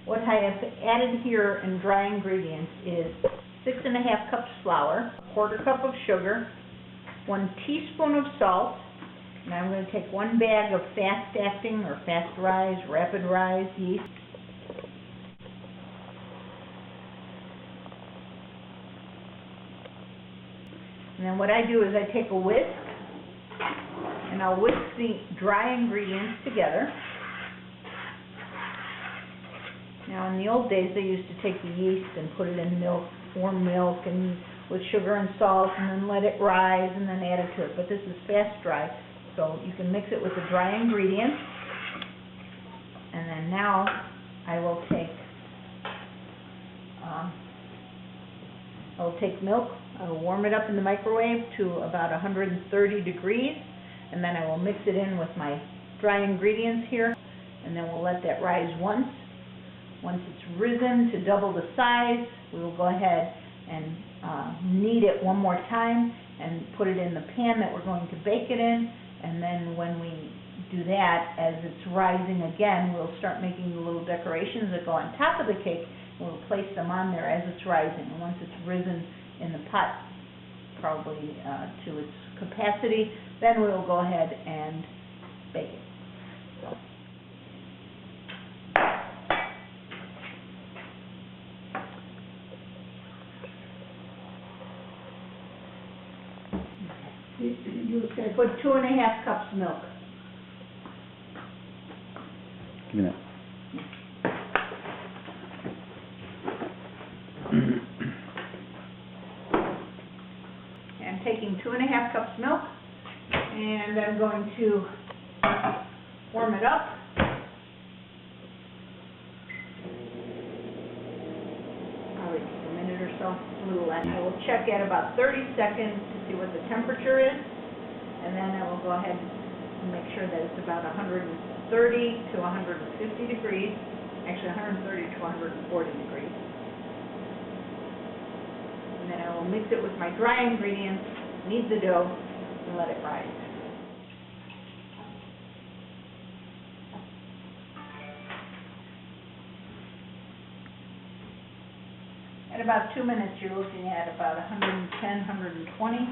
What I have added here in dry ingredients is 6½ cups flour, 1/4 cup of sugar, 1 teaspoon of salt, and I'm going to take 1 bag of fast-acting or fast rise, rapid rise yeast. And then what I do is I take a whisk, and I'll whisk the dry ingredients together. Now in the old days they used to take the yeast and put it in milk, warm milk, and with sugar and salt, and then let it rise and then add it to it. But this is fast dry, so you can mix it with the dry ingredients. And then now I will take milk. I will warm it up in the microwave to about 130 degrees, and then I will mix it in with my dry ingredients here, and then we'll let that rise once. Once it's risen to double the size, we will go ahead and knead it one more time and put it in the pan that we're going to bake it in. And then when we do that, as it's rising again, we'll start making the little decorations that go on top of the cake, and we'll place them on there as it's rising. And once it's risen in the pot, probably to its capacity, then we'll go ahead and bake it. You're going to put 2½ cups of milk. Give me that. I'm taking 2½ cups of milk, and I'm going to warm it up. Probably a minute or so, a little less. I will check at about 30 seconds to see what the temperature is, and then I will go ahead and make sure that it's about 130 to 150 degrees, actually 130 to 140 degrees. And then I will mix it with my dry ingredients, knead the dough, and let it rise. At about 2 minutes, you're looking at about 110, 120.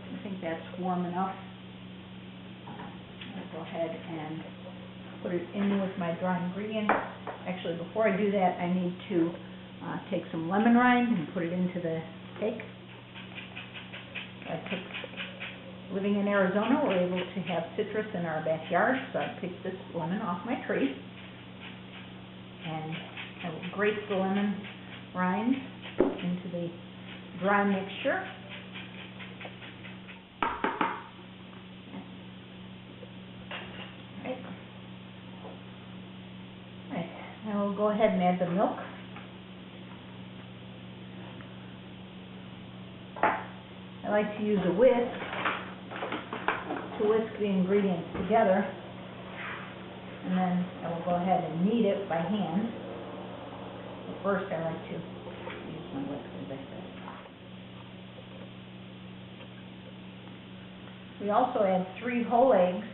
I think that's warm enough. I'll go ahead and put it in with my dry ingredients. Actually, before I do that, I need to take some lemon rind and put it into the cake. Living in Arizona, we're able to have citrus in our backyard, so I picked this lemon off my tree. And I will grate the lemon rind into the dry mixture. I will go ahead and add the milk. I like to use a whisk to whisk the ingredients together, and then I will go ahead and knead it by hand. But first I like to use my whisk, as I said. We also add 3 whole eggs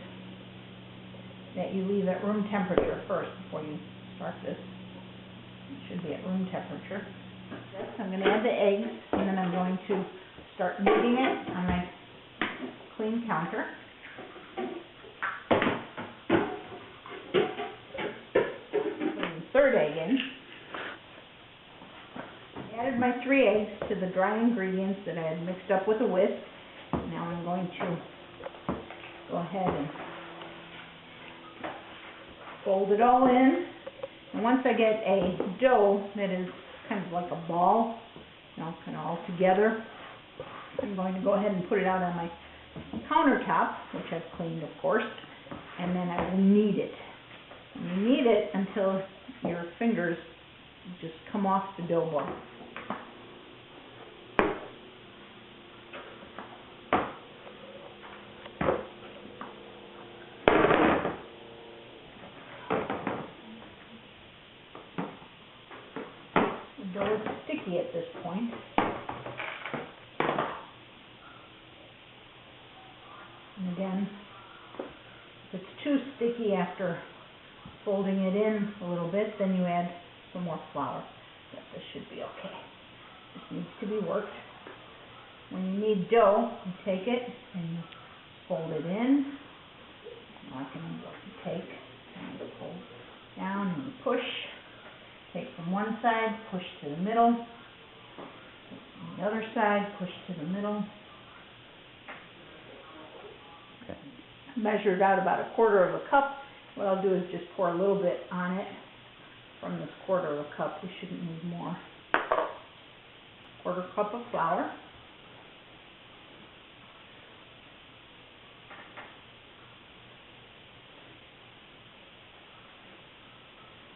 that you leave at room temperature first before you start this. It should be at room temperature. I'm going to add the eggs, and then I'm going to start kneading it on my clean counter. Putting the 3rd egg in. I added my 3 eggs to the dry ingredients that I had mixed up with a whisk. Now I'm going to go ahead and fold it all in. And once I get a dough that is kind of like a ball, kind of all together, I'm going to go ahead and put it out on my countertop, which I've cleaned, of course, and then I will knead it. And you knead it until your fingers just come off the dough ball. The dough is sticky at this point. And again, if it's too sticky sticky after folding it in a little bit, then you add some more flour. Yep, this should be okay. This needs to be worked. When you need dough, you take it and you fold it in. Now I can take and you fold down and you push. Take from one side, push to the middle. Take from the other side, push to the middle. Okay. Measured out about a quarter of a cup. What I'll do is just pour a little bit on it from this quarter of a cup. We shouldn't need more. Quarter cup of flour.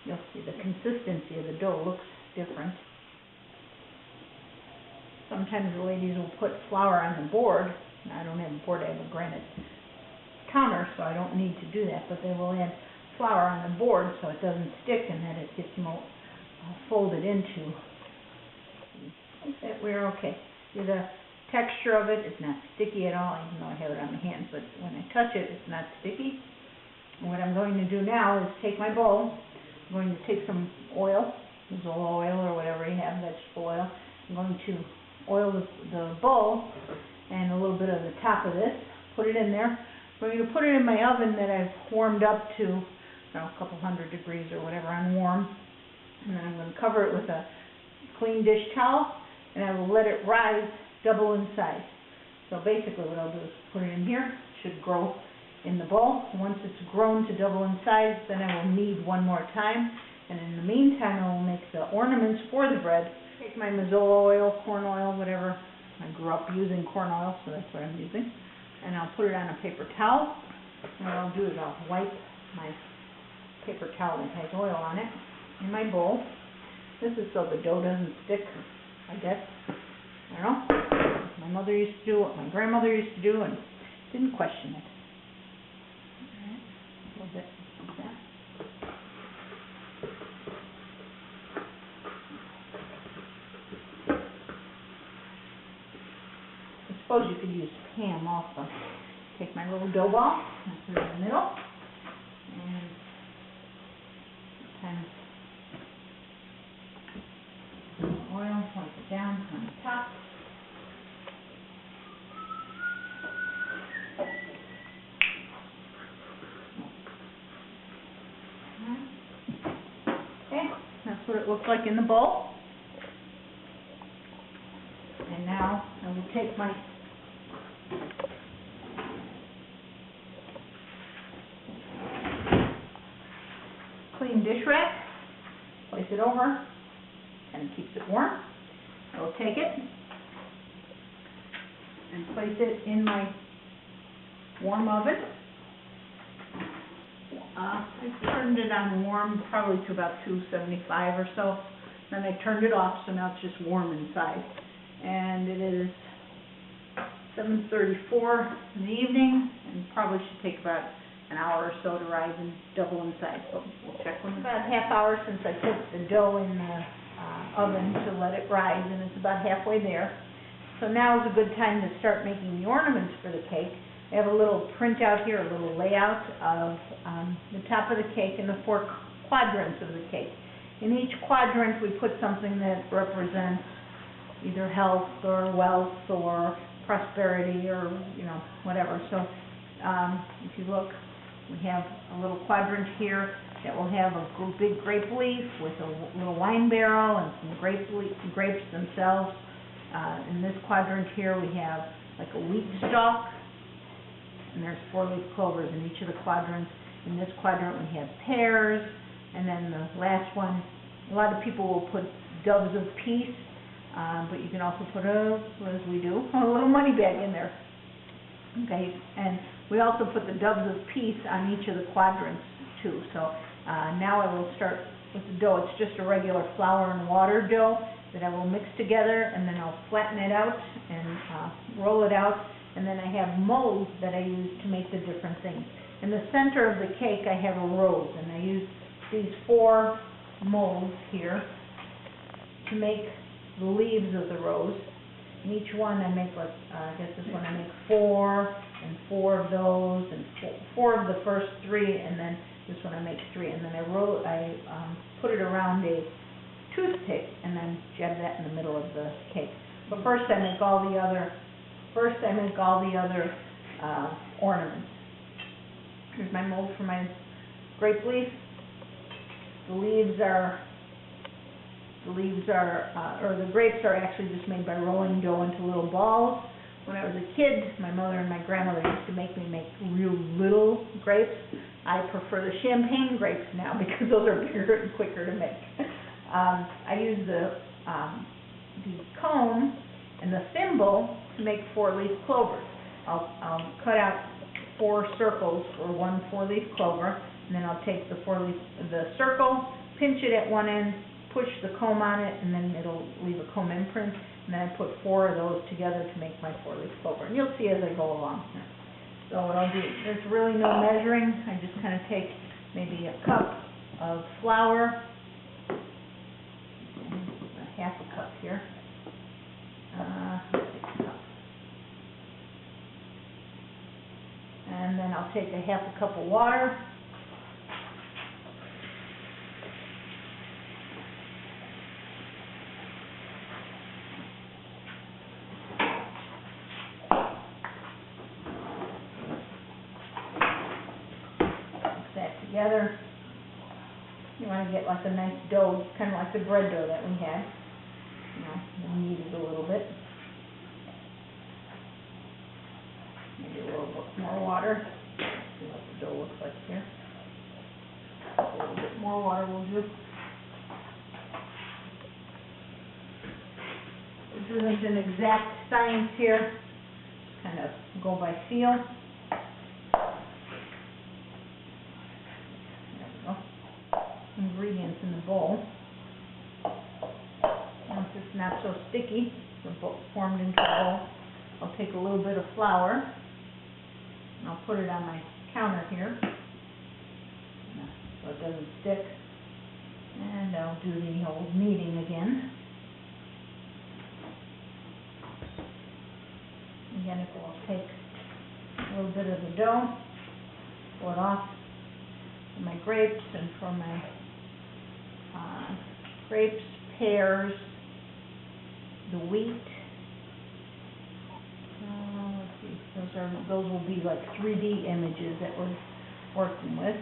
You'll see the consistency of the dough looks different. Sometimes the ladies will put flour on the board. I don't have a board, I have a granite counter, so I don't need to do that, but they will add flour on the board so it doesn't stick and that it gets folded into. I think that we're okay. See the texture of it, it's not sticky at all, even though I have it on my hands, but when I touch it, it's not sticky. And what I'm going to do now is take my bowl. I'm going to take some oil, diesel oil or whatever you have, vegetable oil. I'm going to oil the bowl and a little bit of the top of this, put it in there. I'm going to put it in my oven that I've warmed up to, a couple hundred degrees or whatever on warm. And then I'm going to cover it with a clean dish towel and I will let it rise double in size. So basically what I'll do is put it in here. It should grow in the bowl. Once it's grown to double in size, then I will knead one more time. And in the meantime, I will make the ornaments for the bread. Take my mazola oil, corn oil, whatever. I grew up using corn oil, so that's what I'm using. And I'll put it on a paper towel. And what I'll do is I'll wipe my paper towel that has oil on it in my bowl. This is so the dough doesn't stick, I guess. I don't know. My mother used to do what my grandmother used to do and didn't question it. Alright, a little bit like that. I suppose you could use Pam also. Take my little dough ball and put it in the middle. And kind of oil, wipe it down on the top. Okay, that's what it looks like in the bowl. And now I will take my clean dish rag, place it over, and it keeps it warm. I will take it and place it in my warm oven. I turned it on warm probably to about 275 or so. Then I turned it off, so now it's just warm inside. And it is 7:34 in the evening, and probably should take about an hour or so to rise and double in size. So we'll check when it's about a half hour since I put the dough in the oven to let it rise, and it's about halfway there. So now is a good time to start making the ornaments for the cake. I have a little printout here, a little layout of the top of the cake and the 4 quadrants of the cake. In each quadrant we put something that represents either health or wealth or prosperity or, whatever. So if you look, we have a little quadrant here that will have a big grape leaf with a little wine barrel and some grapes themselves. In this quadrant here we have like a wheat stalk, and there's 4-leaf clovers in each of the quadrants. In this quadrant we have pears, and then the last one, a lot of people will put doves of peace, but you can also put as we do, a little money bag in there. Okay, and we also put the doves of peace on each of the quadrants too. So now I will start with the dough. It's just a regular flour and water dough that I will mix together, and then I'll flatten it out and roll it out, and then I have molds that I use to make the different things. In the center of the cake I have a rose, and I use these 4 molds here to make the leaves of the rose. And each one I make like, I guess this one I make 4, and 4 of those, and 4 of the first 3, and then this one I make 3, and then I put it around a toothpick, and then jab that in the middle of the cake. But first I make all the other ornaments. Here's my mold for my grape leaf. The grapes are actually just made by rolling dough into little balls. When I was a kid, my mother and my grandmother used to make me make real little grapes. I prefer the champagne grapes now because those are bigger and quicker to make. I use the comb and the thimble to make 4-leaf clovers. I'll cut out 4 circles for one 4-leaf clover, and then I'll take the circle, pinch it at one end, push the comb on it, and then it'll leave a comb imprint, and then I put 4 of those together to make my 4-leaf clover. And you'll see as I go along here. So what I'll do, there's really no measuring. I just kind of take maybe a cup of flour, half a cup here. And then I'll take a half a cup of water. Mix that together. You want to get like a nice dough, kind of like the bread dough that we had. Knead it a little bit. Maybe a little bit more water. See what the dough looks like here. A little bit more water will do. This isn't an exact science here. Just kind of go by feel. There we go. Ingredients in the bowl. Once it's not so sticky, it's formed into a bowl, I'll take a little bit of flour, and I'll put it on my counter here, so it doesn't stick, and I'll do the old kneading again. Again, I'll take a little bit of the dough, pull it off for my grapes, and for my grapes, pears, the wheat. Let's see, those will be like 3D images that we're working with,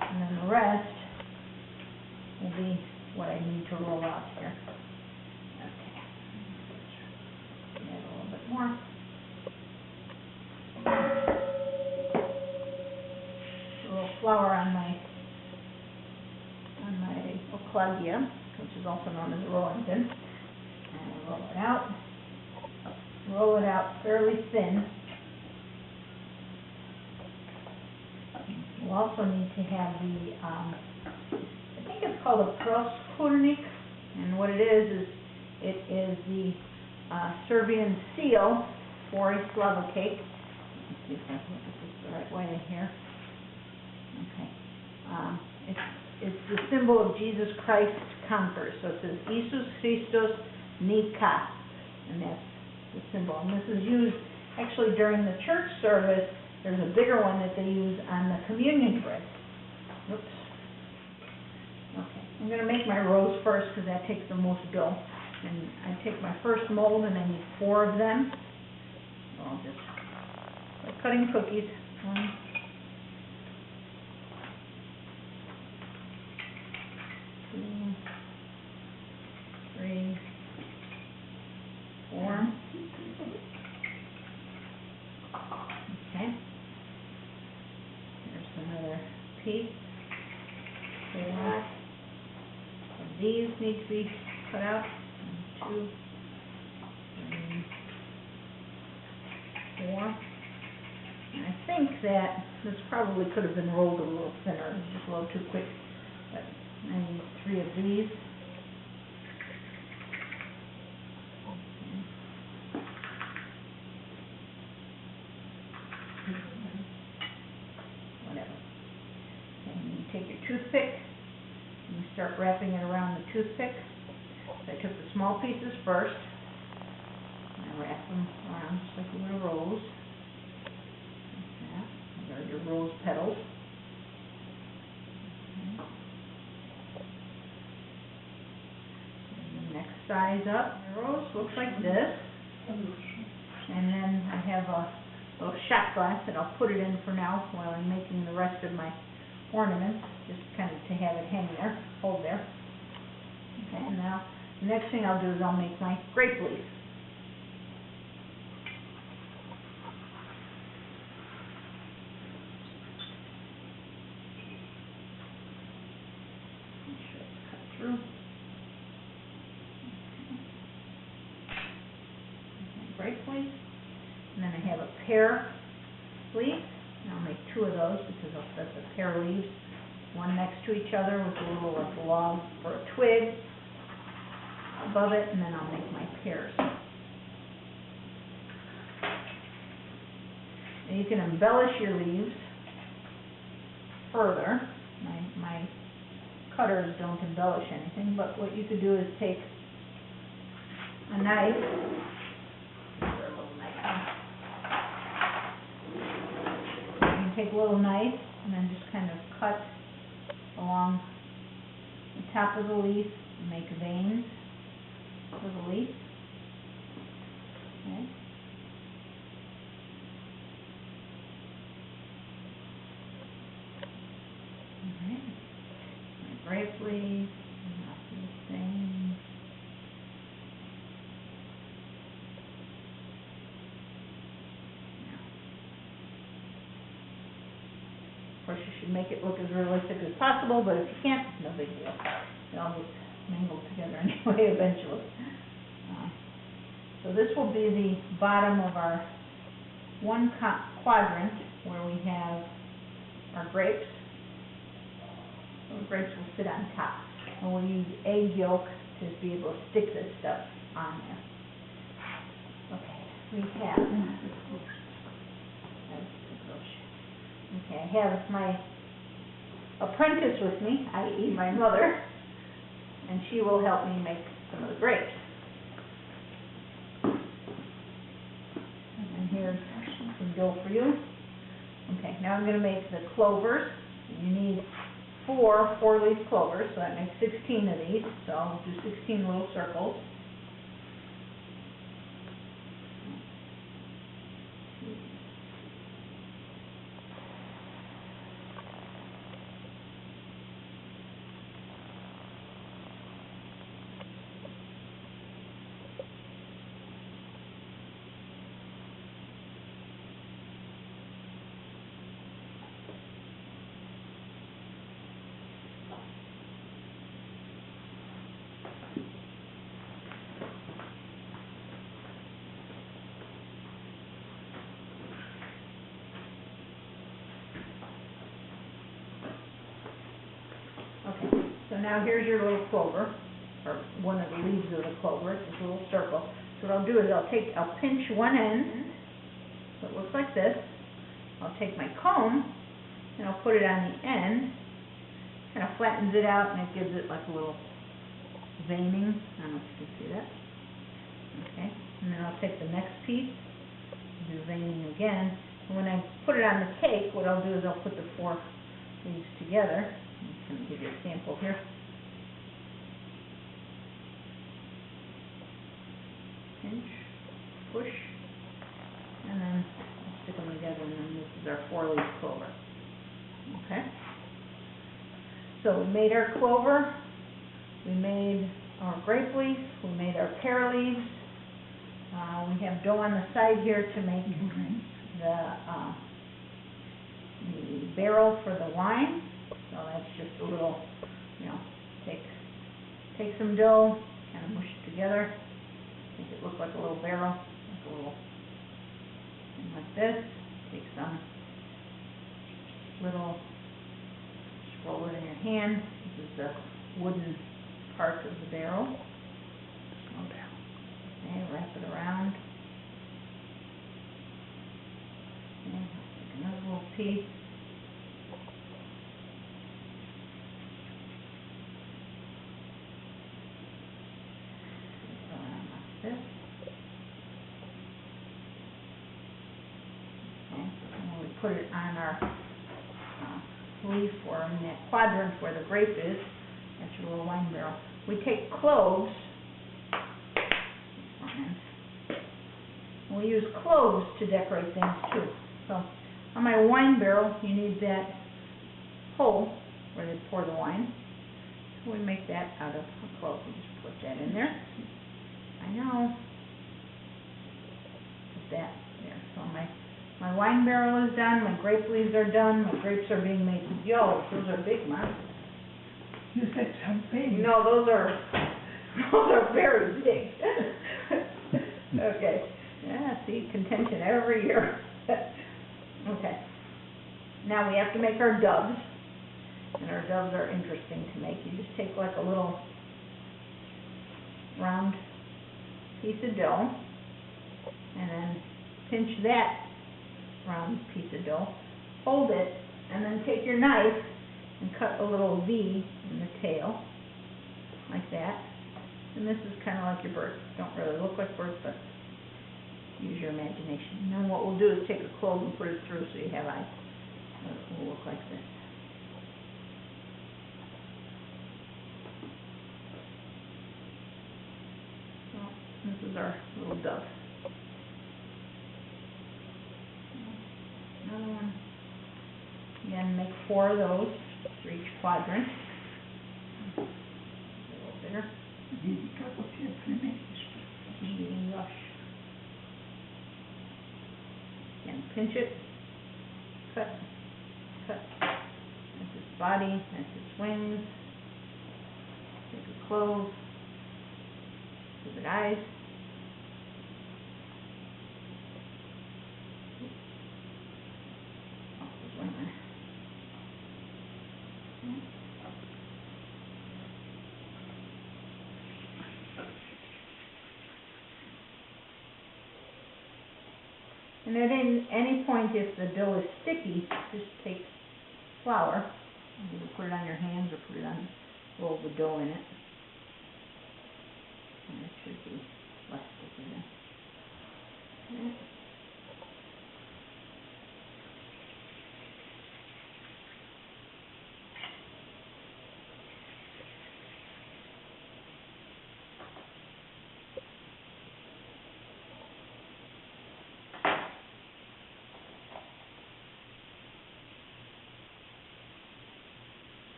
and then the rest will be what I need to roll out here. Okay, add a little bit more. A little flour on my oclagia, which is also known as a rolling pin. And roll it out fairly thin. We'll also need to have the, I think it's called a Proskurnnik, and what it is the Serbian seal for a Slava cake. Let's see if I can get this the right way here. Okay. It's the symbol of Jesus Christ conquers. So it says Jesus Christos Nika, and that's the symbol. And this is used actually during the church service. There's a bigger one that they use on the communion bread. Oops. Okay, I'm going to make my rows first because that takes the most dough. And I take my first mold, and I need 4 of them. So I'll just, like cutting cookies. 1, 2, 3, 4. Okay. Here's another piece. 4. So these need to be cut out. 1, 2, 3, 4. And I think that this probably could have been rolled a little thinner. It was just a little too quick. But I need 3 of these. Whatever. And you take your toothpick and you start wrapping it around the toothpick. So I took the small pieces first, kind of wrap them around just like you would a rose. Like that. These are your rose petals. Okay. And the next size up, the rose looks like this. And then I have a little shot glass that I'll put it in for now while I'm making the rest of my ornaments, just kind of to have it hang there, hold there. Okay, and now the next thing I'll do is I'll make my grape leaf. Make sure it's cut through. Okay. Grape leaf. And then I have a pear leaf, and I'll make two of those because I'll set the pear leaves one next to each other with a little like log or a twig above it, and then I'll make my pears. And you can embellish your leaves further. My cutters don't embellish anything, but what you could do is take a knife. Take a little knife and then just kind of cut along the top of the leaf and make veins for the leaf. Okay. Alright. My grape leaf, and I'll do the same. Of course, you should make it look as realistic as possible, but if you can't, no big deal. It all gets mingled together anyway eventually. So this will be the bottom of our one quadrant where we have our grapes. So the grapes will sit on top. And we'll use egg yolk to be able to stick this stuff on there. Okay, we have... Okay, I have my apprentice with me, i.e. my mother, and she will help me make some of the grapes. And here's some dough for you. Okay, now I'm going to make the clovers. You need four four-leaf clovers, so that makes 16 of these. So I'll do 16 little circles. Okay, so now here's your little clover, or one of the leaves of the clover. It's a little circle. So what I'll do is I'll pinch one end, so it looks like this. I'll take my comb and I'll put it on the end, kind of flattens it out, and it gives it like a little veining. I don't know if you can see that. Okay, and then I'll take the next piece, do veining again. And when I put it on the cake, what I'll do is I'll put the four leaves together. I'm going to give you a sample here. Pinch, push, and then stick them together, and then this is our four-leaf clover. Okay? So we made our clover, we made our grape leaf, we made our pear leaves. We have dough on the side here to make the barrel for the wine. So that's just a little, take some dough, kind of mush it together, make it look like a little barrel, like a little thing like this. Take some little, just roll it in your hand. This is the wooden part of the barrel. Okay, wrap it around. Okay, take another little piece. This. put it on our leaf or in that quadrant where the grape is. That's your little wine barrel. We take cloves, and we use cloves to decorate things too. So on my wine barrel, you need that hole where they pour the wine. So we make that out of a clove. We just put that in there. I know. Put that there. So my wine barrel is done. My grape leaves are done. My grapes are being made. Yo, those are big, Mom. You said something. No, those are very big. Okay. Yeah, see, contention every year. Okay. Now we have to make our doves. And our doves are interesting to make. You just take like a little round piece of dough and then pinch that round piece of dough, hold it, and then take your knife and cut a little V in the tail, like that. And this is kind of like your bird. Don't really look like birds, but use your imagination. And then what we'll do is take a clove and put it through so you have eyes. It will look like this. This is our little dove. Another one. Again, make 4 of those for each quadrant. A little bigger. Medium rush. Again, pinch it. Cut. Cut. That's its body. That's its wings. Take a clove. Give it eyes. Oh, there's one there. And at any point, if the dough is sticky, just take flour and you put it on your hands or put it on, roll the dough in it. And it should be less sticky then.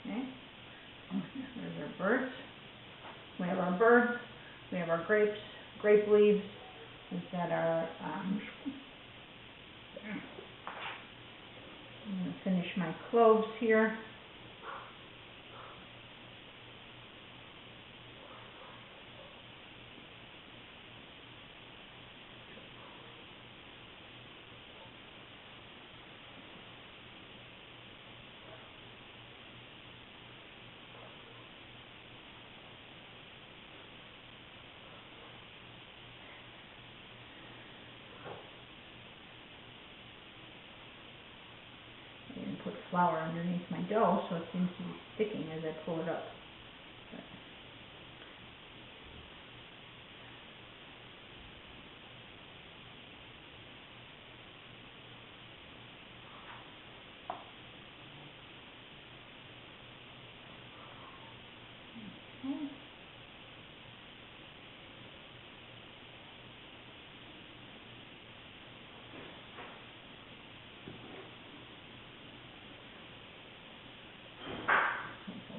Okay. There's our birds. We have our birds. We have our grapes, grape leaves. We've got our, I'm going to finish my cloves here. Put flour underneath my dough so it seems to be sticking as I pull it up.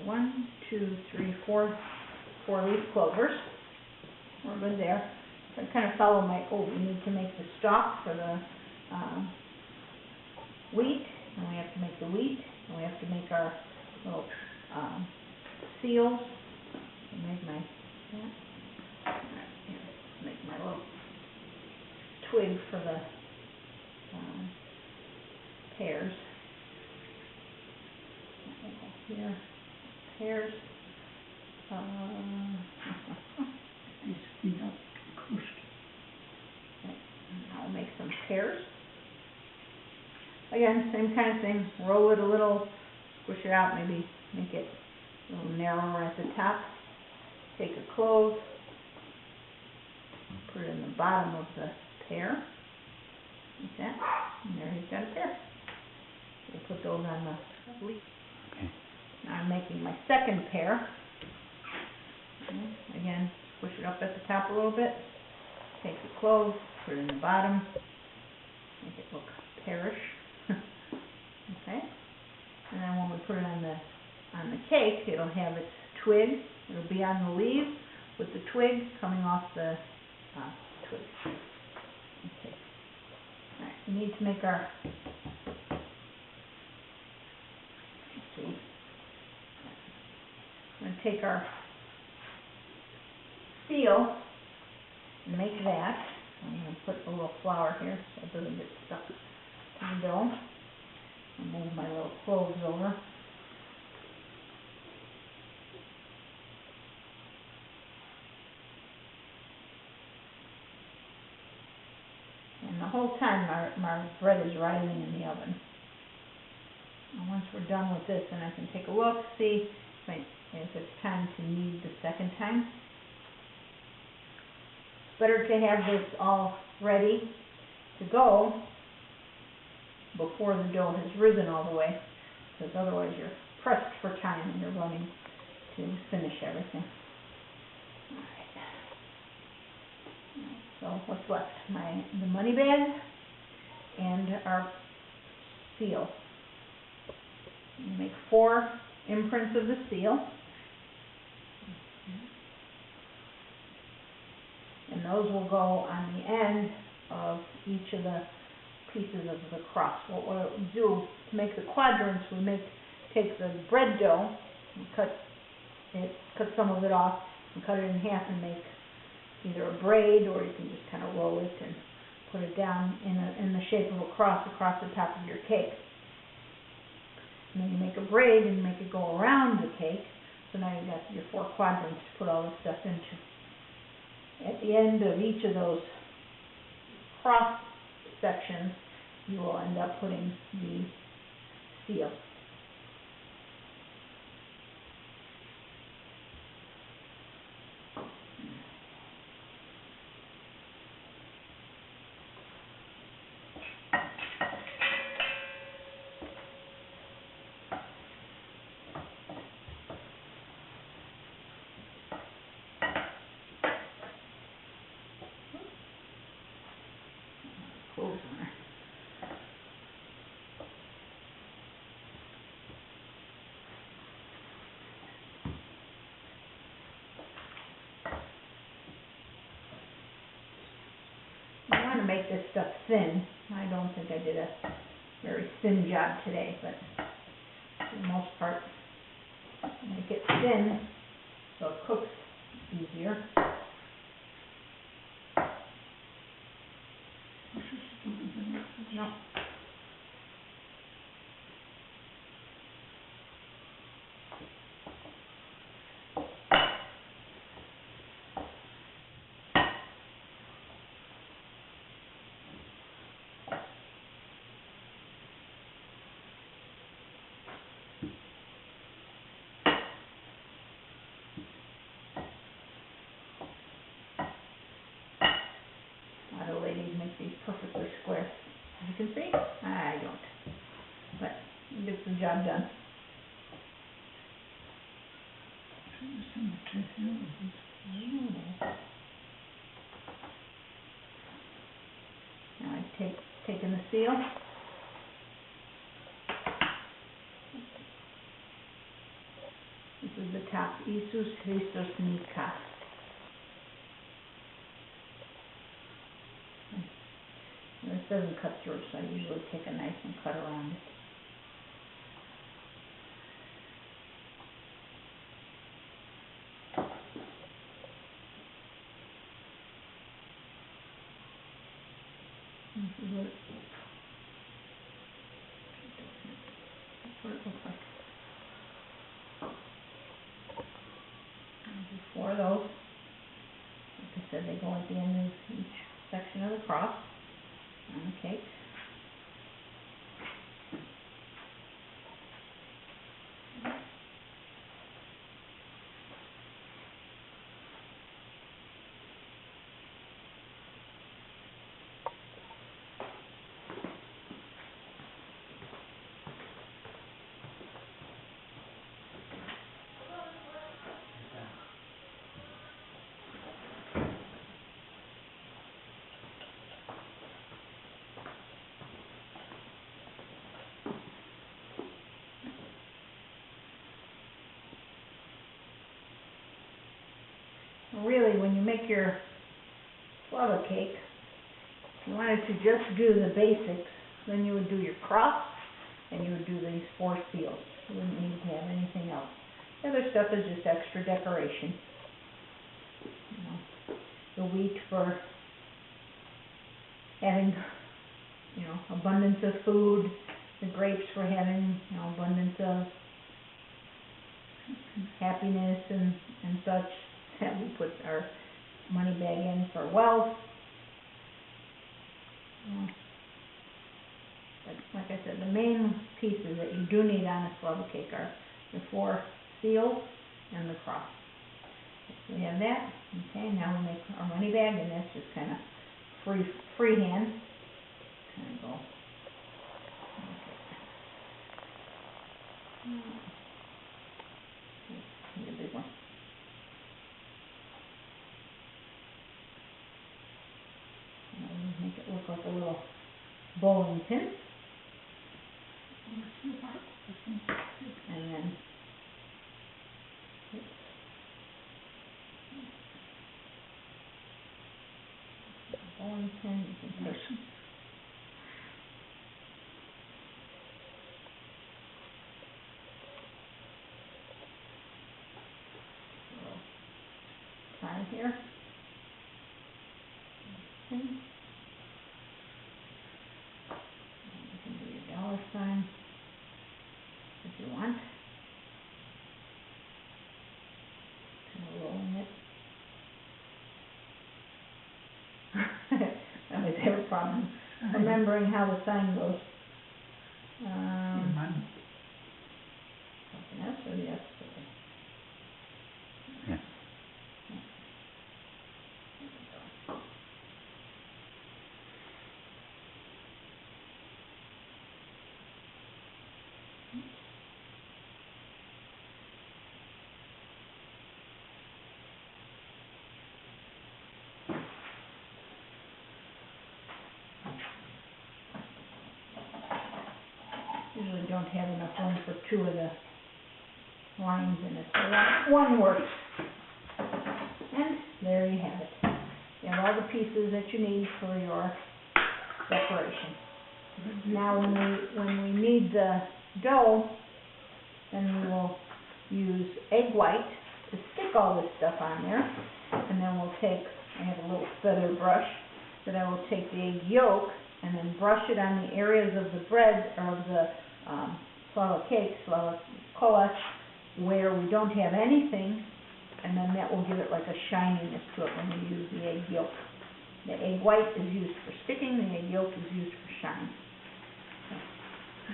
One, two, three, four leaf clovers. We're good there. So I kind of follow my, we need to make the stalk for the wheat, and we have to make the wheat, and we have to make our little seals. Make my little twig for the pears. Here. Pears. I'll make some pears. Again, same kind of thing. Roll it a little, squish it out, maybe make it a little narrower at the top. Take a clove, put it in the bottom of the pair, like that, and there he's got a pair. We'll put those on the leaf. Okay. Now I'm making my second pair. Okay. Again, push it up at the top a little bit, take the clove, put it in the bottom, make it look pearish. Okay, and then when we put it on the cake, it'll have its twig. It'll be on the leaf with the twig coming off the twig. Okay. All right, we need to make our. Let's see. I'm going to take our seal and make that. I'm going to put a little flour here so it doesn't get stuck to the dough. I'll move my little cloves over. And the whole time our bread is rising in the oven. And once we're done with this, then I can take a look, see if it's time to knead the second time. It's better to have this all ready to go before the dough has risen all the way, because otherwise you're pressed for time and you're running to finish everything. Alright. So what's left? The money bag and our seal. You make 4 imprints of the seal. And those will go on the end of each of the pieces of the cross. What we'll do to make the quadrants, take the bread dough and cut some of it off and cut it in half and make either a braid, or you can just kind of roll it and put it down in the shape of a cross across the top of your cake. And then you make a braid and make it go around the cake. So now you've got your 4 quadrants to put all this stuff into. At the end of each of those cross sections, you will end up putting the seal. Close on there. I want to make this stuff thin. I don't think I did a very thin job today, but for the most part, make it thin so it cooks easier. No. A lot of ladies make these perfectly square. As you can see, I don't. But it gets the job done. Now I've taken the seal. This is the top. Iisus Christos Nika. This doesn't cut through, so I usually take a knife and cut around it. This is what that's what it looks like. And 4 of those. Like I said, they go at the end of each section of the cross on the cake. really, when you make your Slava cake, if you wanted to just do the basics, then you would do your cross and you would do these 4 seals. You wouldn't need to have anything else. The other stuff is just extra decoration. You know, the wheat for having, you know, abundance of food, the grapes for having, you know, abundance of happiness and such, that we put our money bag in for wealth. But like I said, the main pieces that you do need on a Slava cake are the 4 seals and the cross. So we have that. Okay, now we make our money bag, and that's just kind of freehand. Kind of go. Need a big one. Make it look like a little bowling pin. And then bowling pin, you can push. Sign here. Okay. You can do your dollar sign if you want. Kind of rolling it. I always have a problem remembering how the sign goes. Something else or yes? Yes. Usually don't have enough room for 2 of the lines in it, so one works. And there you have it. You have all the pieces that you need for your decoration. Now when we need the dough, then we will use egg white to stick all this stuff on there, and then we'll take, I have a little feather brush, that I will take the egg yolk and then brush it on the areas of the bread, or of the Slava cake, Slava kola, where we don't have anything, and then that will give it like a shininess to it when we use the egg yolk. The egg white is used for sticking, the egg yolk is used for shine.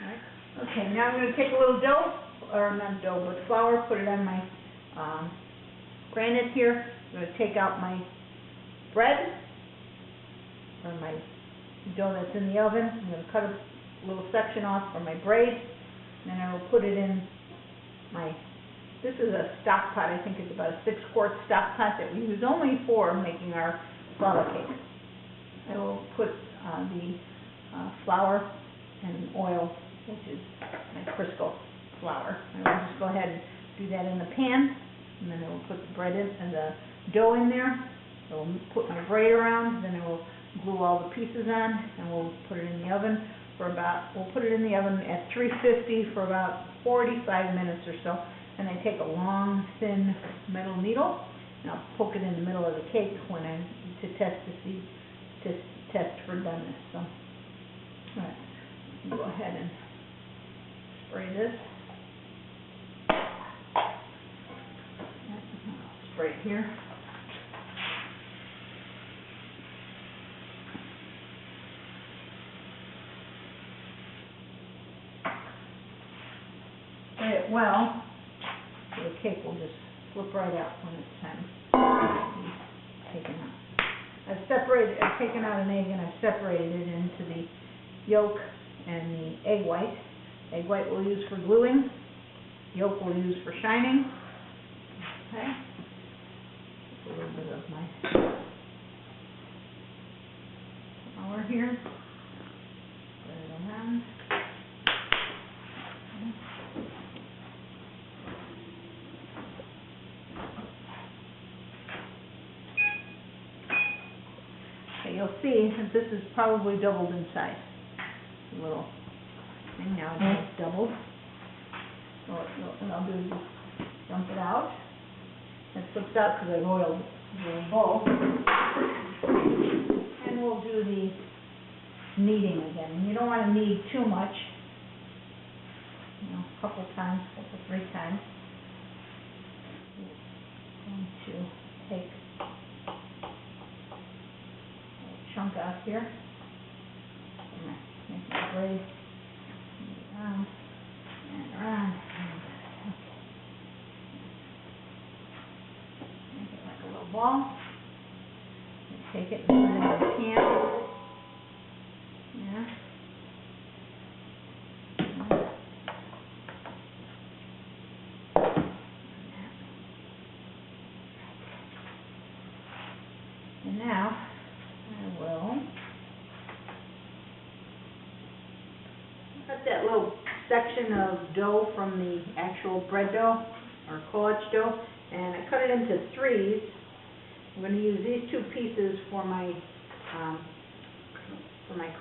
Alright. Okay, now I'm going to take a little dough, or not dough, but flour, put it on my granite here. I'm going to take out my bread, or my dough that's in the oven. I'm going to cut a little section off for my braid, and then I will put it in my, this is a stock pot. I think it's about a 6-quart stock pot that we use only for making our Slava cake. I will put the flour and oil, which is my Crisco flour. I will just go ahead and do that in the pan, and then I will put the bread in and the dough in there. I will put my braid around, then I will glue all the pieces on, and we'll put it in the oven for about, we'll put it in the oven at 350 for about 45 minutes or so. And I take a long, thin metal needle, and I'll poke it in the middle of the cake when to test for doneness. So, all right, go ahead and spray this. Spray it here. Spray it well, so the cake will just slip right out when it's time to be taken out. I've taken out an egg and I've separated it into the yolk and the egg white. Egg white we'll use for gluing, yolk we'll use for shining. Okay. Just a little bit of my flour here. Spread it around. you'll see that this is probably doubled in size. A little thing, now it's doubled. So what I'll do is just dump it out. It slips out because I've oiled the bowl. And we'll do the kneading again. You don't want to knead too much. A couple times, 3 times. I'm going to take a chunk out here. Make my blade around and around. Make it like a little ball. And take it and put it in the pan. Yeah. And now I will cut that little section of dough from the actual bread dough or collage dough, and I cut it into 3s. I'm going to use these 2 pieces for my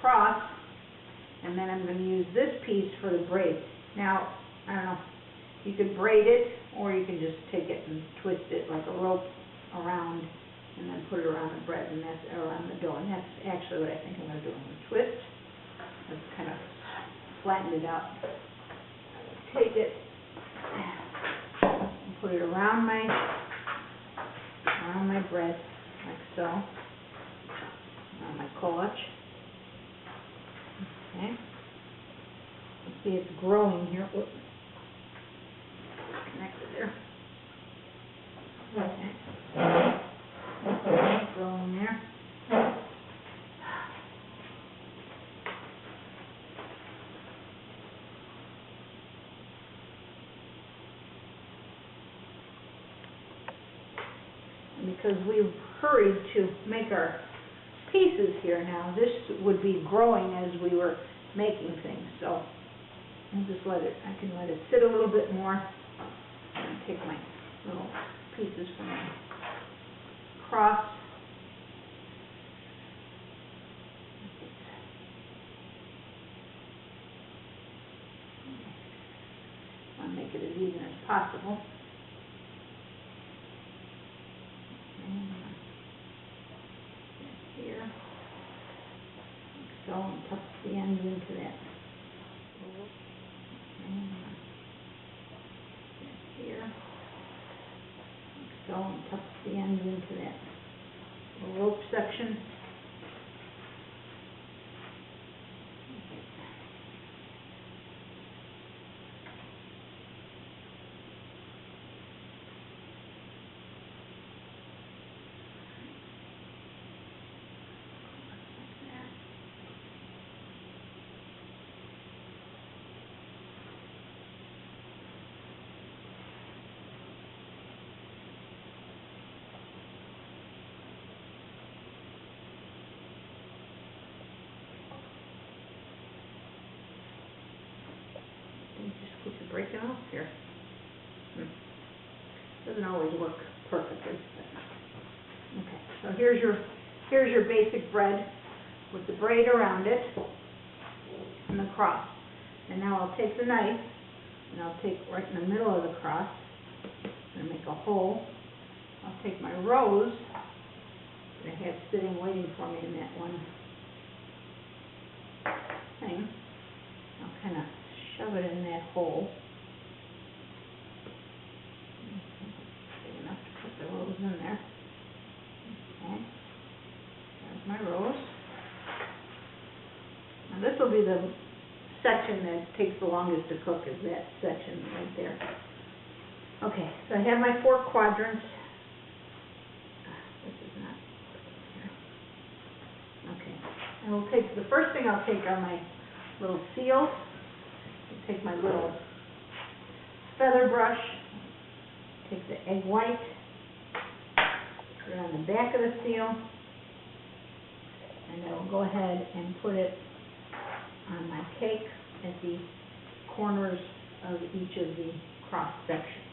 cross, and then I'm going to use this piece for the braid. Now, I don't know, you could braid it, or you can just take it and twist it like a rope around, and then put it around the bread, and that's around the dough. And that's actually what I think I'm going to do. I'm going to twist. I've kind of flattened it out. Take it and put it around my bread, like so, around my collage. Okay. You see it's growing here. Whoops. Connected there. Okay. Growing there. And because we hurried to make our pieces here now, this would be growing as we were making things. So I'll just I can let it sit a little bit more. And take my little pieces from my cross. I want to make it as even as possible. Here, like so, and tuck the ends into that. Here, like so, and tuck the ends into that rope section. Just keep breaking off here. Doesn't always work perfectly. But. Okay, so here's your basic bread with the braid around it and the cross. And now I'll take the knife and I'll take right in the middle of the cross and make a hole. I'll take my rose that I have sitting waiting for me in that one thing. I'll kind of shove it in that hole. Big enough to put the rose in there. Okay. There's my rose. Now this will be the section that takes the longest to cook, is that section right there. Okay, so I have my 4 quadrants. This is not here. Okay. And we'll take, the first thing I'll take are my little seals. I'll take my little feather brush, take the egg white, put it on the back of the seal, and then I'll go ahead and put it on my cake at the corners of each of the cross sections.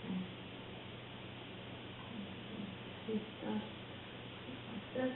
Okay. See stuff like this.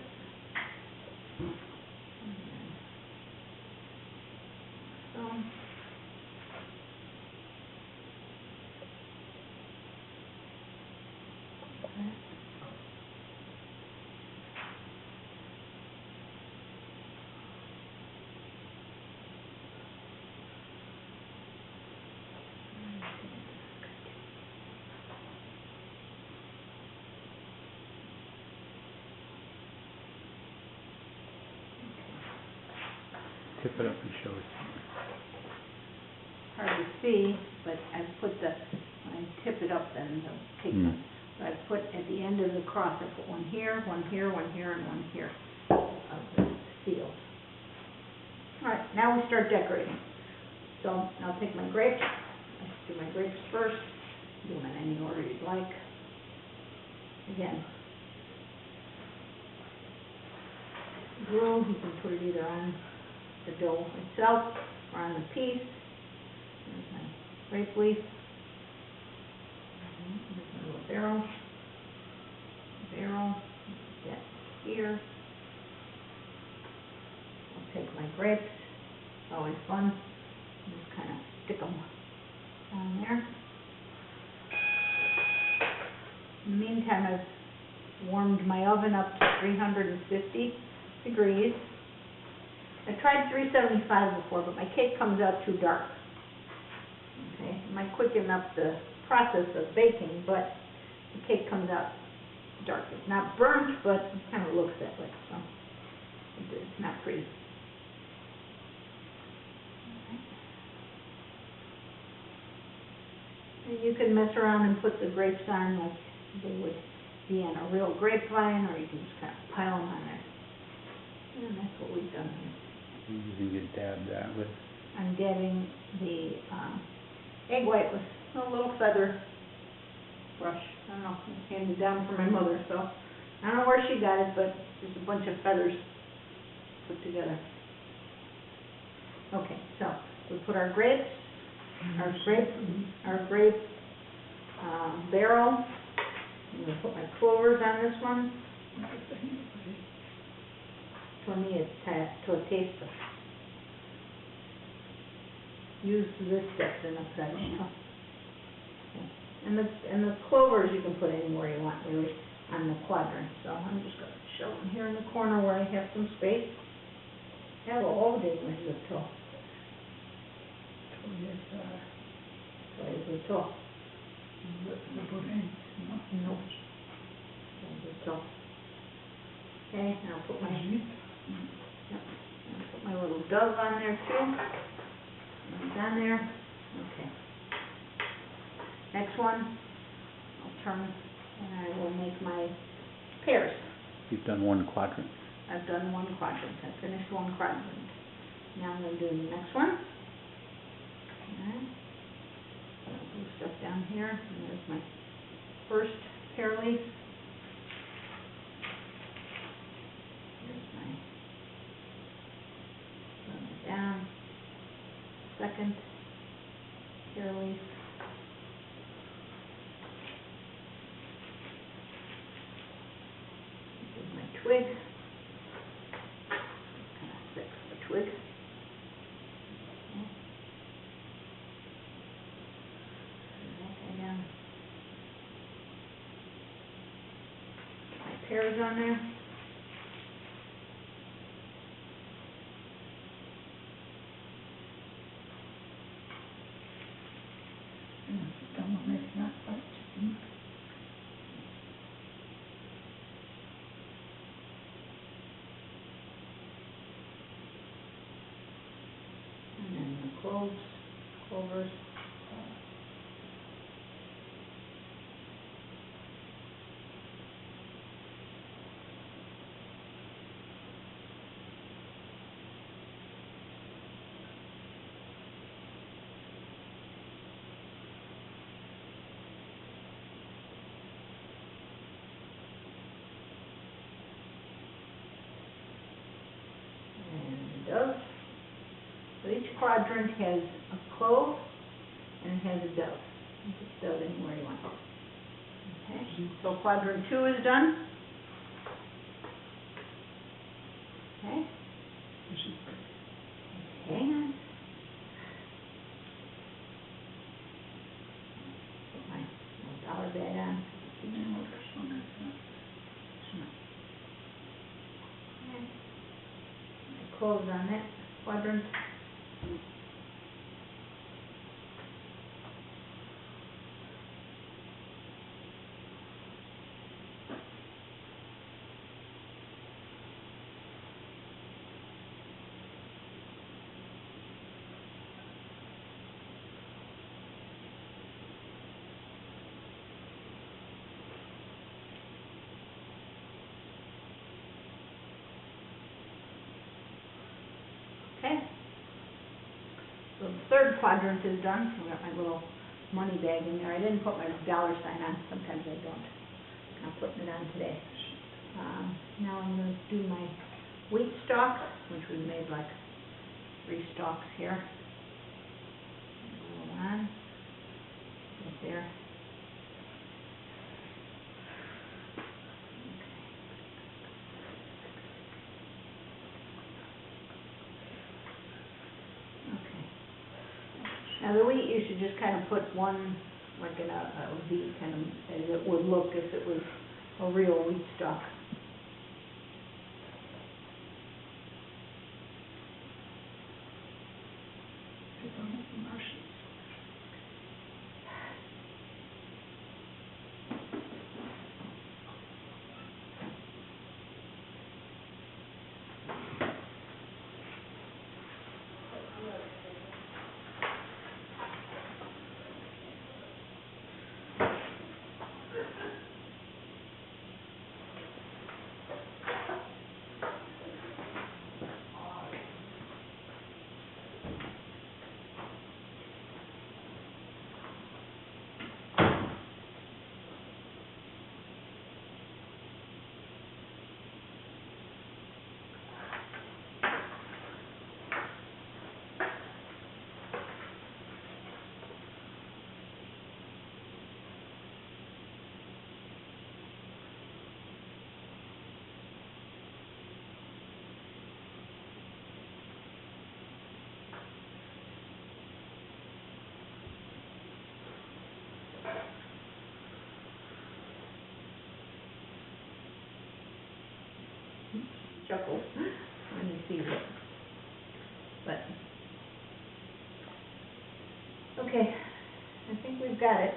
Tip it up and show it. Hard to see, but I put when I tip it up, then the cake, I put at the end of the cross, I put one here, one here, one here, and one here of the seal. All right, now we start decorating. So I'll take my grapes. Let's do my grapes first. Do them in any order you'd like. Again, glue, you can put it either on the dough itself or on the piece. There's my grape leaf. There's my little barrel. That's here. I'll take my grapes. It's always fun. Just kind of stick them on there. In the meantime, I've warmed my oven up to 350 degrees. I tried 375 before, but my cake comes out too dark. Okay, it might quicken up the process of baking, but the cake comes out dark. It's not burnt, but it kind of looks that way, so it's not pretty. And you can mess around and put the grapes on like they would be on a real grapevine, or you can just kind of pile them on there. And that's what we've done here. You can dab that with. I'm dabbing the egg white with a little feather brush. I don't know, it was handed down from my mother, so I don't know where she got it, but there's a bunch of feathers put together. Okay, so we put our grapes, our grape barrel. I'm going to put my clovers on this one. For me, it's to a taste of. Use this depth in the setting. Okay. And the clovers you can put anywhere you want, really, on the quadrant. So I'm just going to show them here in the corner where I have some space. Hello, det är så to. Så är det to. No. So. Okay, now I'll put my I'll put my little dove on there too. It's on there. Okay. Next one, I'll turn and I will make my pears. You've done one quadrant. I've done one quadrant. I finished one quadrant. Now I'm going to do the next one. Okay. I'll do stuff down here. And there's my first pear leaf. There's my down. Second pear leaf. This is my twig. Kind of thick for the twig. Okay, down. My pears on there. And then the clovers. And dove. So each quadrant has a clove and it has a dove. You just dove anywhere you want. Okay, so quadrant 2 is done. Okay. Okay. Put my little dollar bag on. close on that quadrant. Okay. So the third quadrant is done. So I've got my little money bag in there. I didn't put my dollar sign on. Sometimes I don't. I'm putting it on today. Now I'm going to do my wheat stalks, which we made like 3 stalks here. Hold on. Right there. Now the wheat, you should just kind of put one, like in a V, kind of, as it would look if it was a real wheat stalk. Chuckle when he sees it. But, okay, I think we've got it.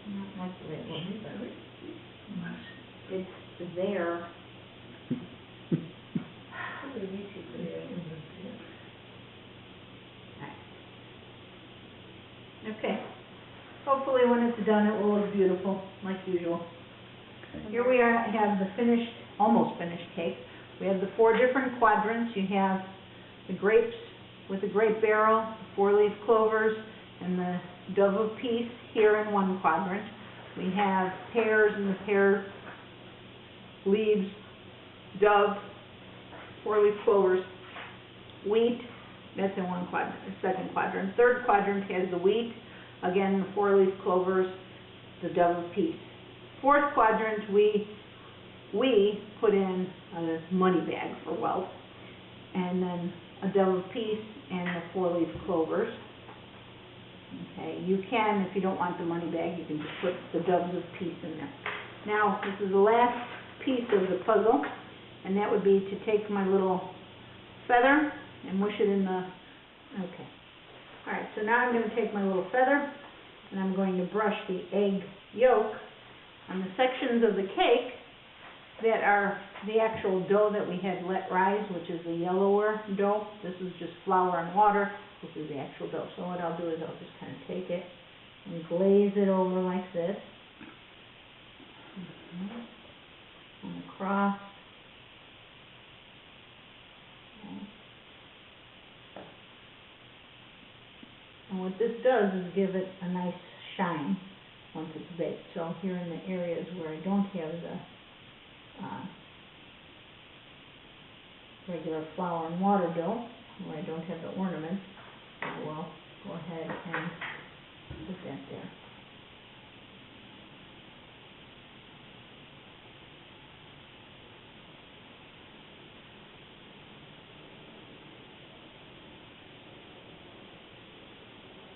Not like the way it looks, but it's there. Okay. Hopefully when it's done, it will look beautiful, like usual. Here we are, have the finished, almost finished cake. We have the 4 different quadrants. You have the grapes with the grape barrel, 4-leaf clovers, and the dove of peace here in one quadrant. We have pears and the pear leaves, dove, 4-leaf clovers, wheat, that's in one quadrant, the second quadrant. Third quadrant has the wheat, again the 4-leaf clovers, the dove of peace. Fourth quadrant, we put in a money bag for wealth, and then a dove of peace and the 4-leaf clovers. Okay, you can, if you don't want the money bag, you can just put the doves of peace in there. Now, this is the last piece of the puzzle, and that would be to take my little feather and mush it in the, okay. Alright, so now I'm going to take my little feather, and I'm going to brush the egg yolk on the sections of the cake that are the actual dough that we had let rise, which is the yellower dough. This is just flour and water. This is the actual dough. So what I'll do is I'll just kind of take it and glaze it over like this. And across. Okay. And what this does is give it a nice shine once it's baked. So here in the areas where I don't have the regular flour and water dough, where I don't have the ornaments, I will go ahead and put that there.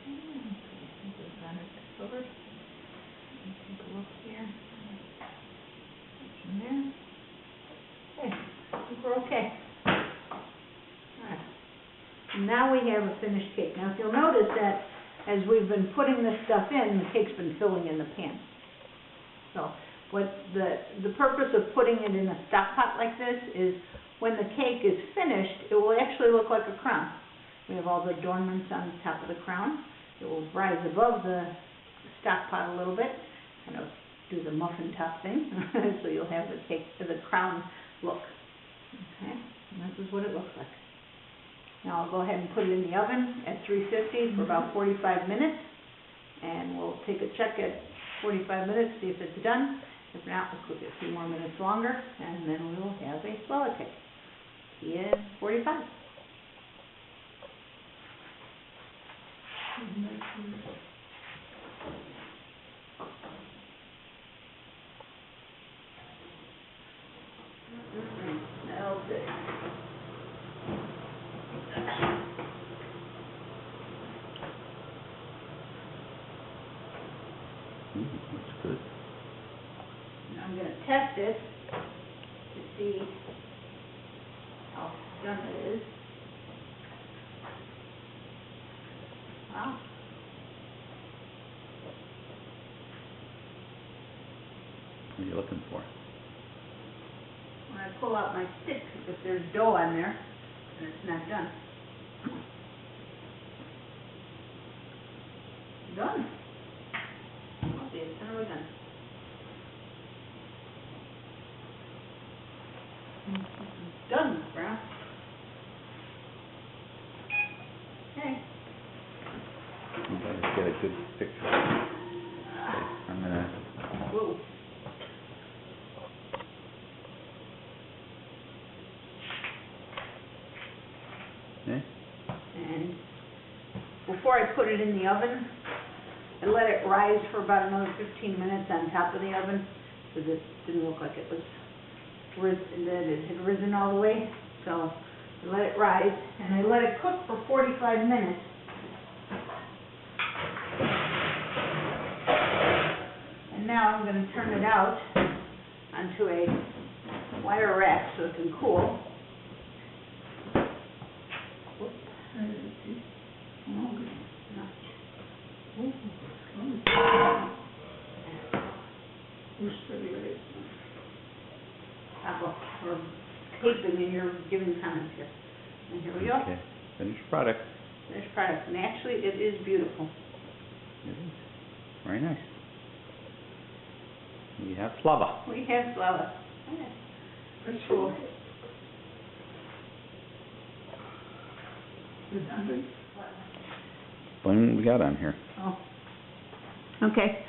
I think we've got it covered. Take a look here. In there. Okay, I think we're okay. All right. now we have a finished cake. Now, if you'll notice that as we've been putting this stuff in, the cake's been filling in the pan. So, what the purpose of putting it in a stock pot like this is when the cake is finished, it will actually look like a crown. We have all the adornments on the top of the crown. It will rise above the stock pot a little bit, kind of do the muffin top thing, so you'll have the cake, the crown look. Okay, and this is what it looks like. Now I'll go ahead and put it in the oven at 350 for about 45 minutes, and we'll take a check at 45 minutes, see if it's done. If not, we'll cook it a few more minutes longer, and then we will have a Slava cake. See you in 45. Smells good. That's good. Now I'm going to test it to see how done it is. Wow. What are you looking for? When I pull out my stick, if there's dough on there, then it's not done. Done. Okay, it's finally done. Done, Brown. Okay. You better get a good picture. Okay, I'm gonna. Whoa. Okay. And before I put it in the oven, I let it rise for about another 15 minutes on top of the oven, because it didn't look like it was risen, that it had risen all the way. So I let it rise, and I let it cook for 45 minutes. And now I'm going to turn it out onto a wire rack so it can cool. We're taping and you're giving comments here. And here we go. Okay. Finished product. Finished product. And actually, it is beautiful. It is. Very nice. We have Slava. We have Slava. Okay. That's cool. What we got on here? Oh. Okay.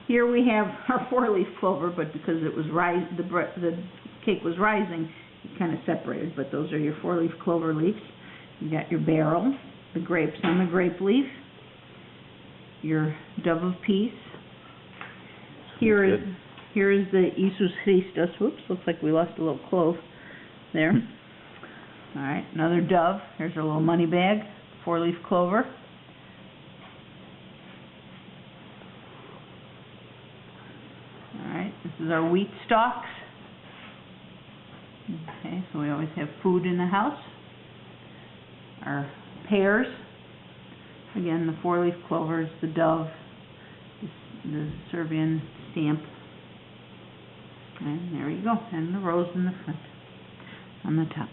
Here we have our 4-leaf clover, but because it was the cake was rising, it kind of separated. But those are your 4-leaf clover leaves. You got your barrel, the grapes on the grape leaf, your dove of peace. Here is the Isus Christus. Whoops, looks like we lost a little clove there. All right, another dove. Here's our little money bag, 4-leaf clover. This is our wheat stalks. Okay, so we always have food in the house. Our pears. Again, the 4-leaf clovers, the dove, the Serbian stamp. And there you go. And the rose in the front, on the top.